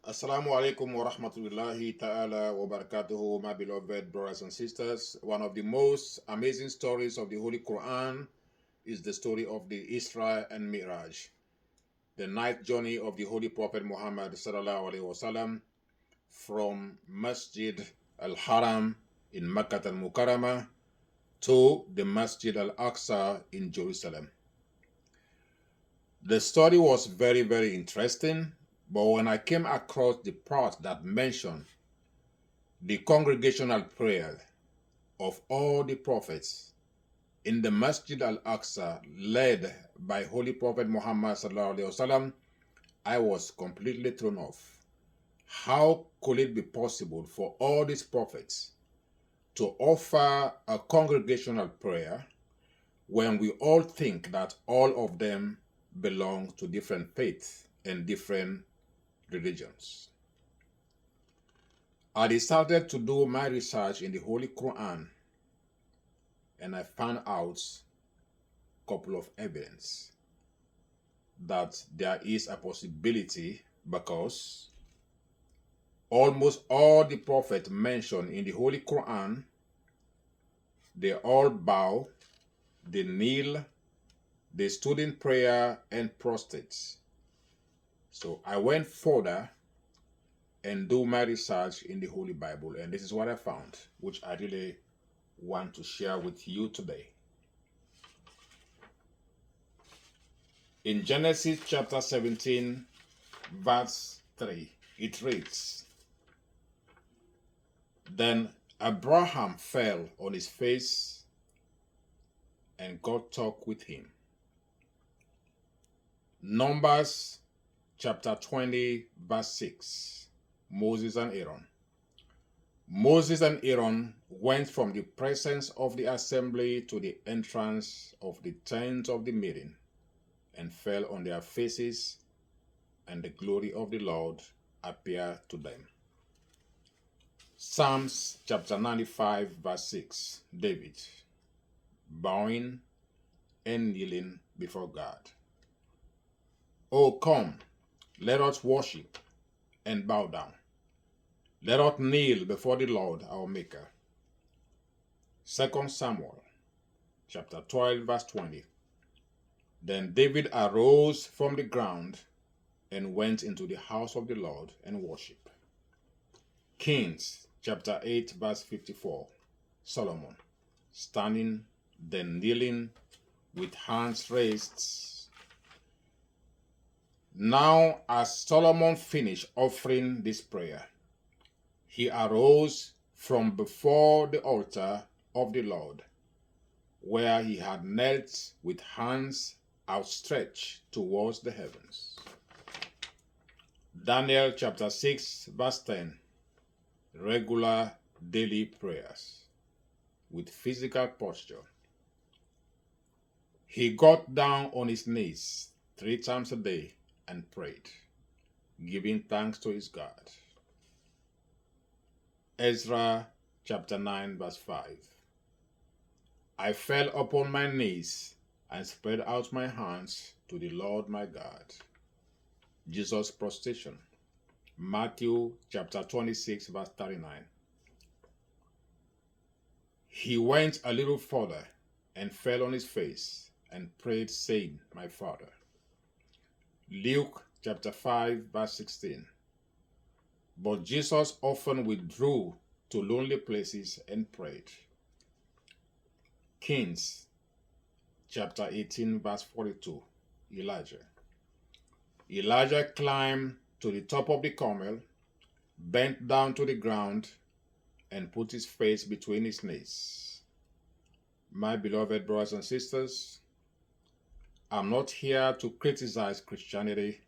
Assalamu alaikum wa rahmatullahi ta'ala wa barakatuhu, my beloved brothers and sisters. One of the most amazing stories of the Holy Quran is the story of the Isra and Miraj, the night journey of the Holy Prophet Muhammad sallallahu alaihi wasallam from Masjid al-Haram in Makkah al-Mukarramah to the Masjid al-Aqsa in Jerusalem. The story was very, very interesting. But when I came across the part that mentioned the congregational prayer of all the prophets in the Masjid al-Aqsa led by Holy Prophet Muhammad sallallahu alaihi wasallam, I was completely thrown off. How could it be possible for all these prophets to offer a congregational prayer when we all think that all of them belong to different faiths and different religions? I decided to do my research in the Holy Quran, and I found out a couple of evidence that there is a possibility, because almost all the prophets mentioned in the Holy Quran, they all bow, they kneel, they stood in prayer and prostrate. So I went further and do my research in the Holy Bible, and this is what I found, which I really want to share with you today. In Genesis chapter 17, verse 3, it reads, "Then Abraham fell on his face, and God talked with him." Numbers chapter 20, verse 6, Moses and Aaron. Moses and Aaron went from the presence of the assembly to the entrance of the tent of the meeting, and fell on their faces, and the glory of the Lord appeared to them. Psalms chapter 95, verse 6, David, bowing and kneeling before God. "Oh, come, let us worship and bow down. Let us kneel before the Lord our Maker." 2 Samuel chapter 12, verse 20. Then David arose from the ground and went into the house of the Lord and worshiped. Kings chapter 8, verse 54. Solomon, standing, then kneeling, with hands raised. Now, as Solomon finished offering this prayer, he arose from before the altar of the Lord, where he had knelt with hands outstretched towards the heavens. Daniel chapter 6, verse 10. Regular daily prayers with physical posture. He got down on his knees 3 times a day and prayed, giving thanks to his God. Ezra chapter 9, verse 5. I fell upon my knees and spread out my hands to the Lord my God. Jesus' prostration. Matthew chapter 26, verse 39. He went a little further and fell on his face and prayed, saying, "My Father." Luke chapter 5, verse 16. But Jesus often withdrew to lonely places and prayed. Kings chapter 18, verse 42. Elijah. Elijah climbed to the top of the Carmel, bent down to the ground, and put his face between his knees. My beloved brothers and sisters, I'm not here to criticize Christianity.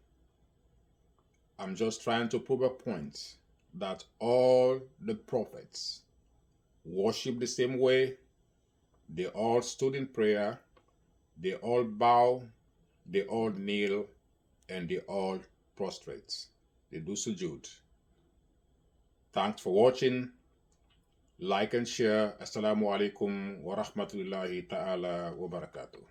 I'm just trying to prove a point that all the prophets worship the same way. They all stood in prayer, they all bow, they all kneel, and they all prostrate. They do sujood. Thanks for watching. Like and share. Assalamu alaikum wa rahmatullahi ta'ala wa barakatuh.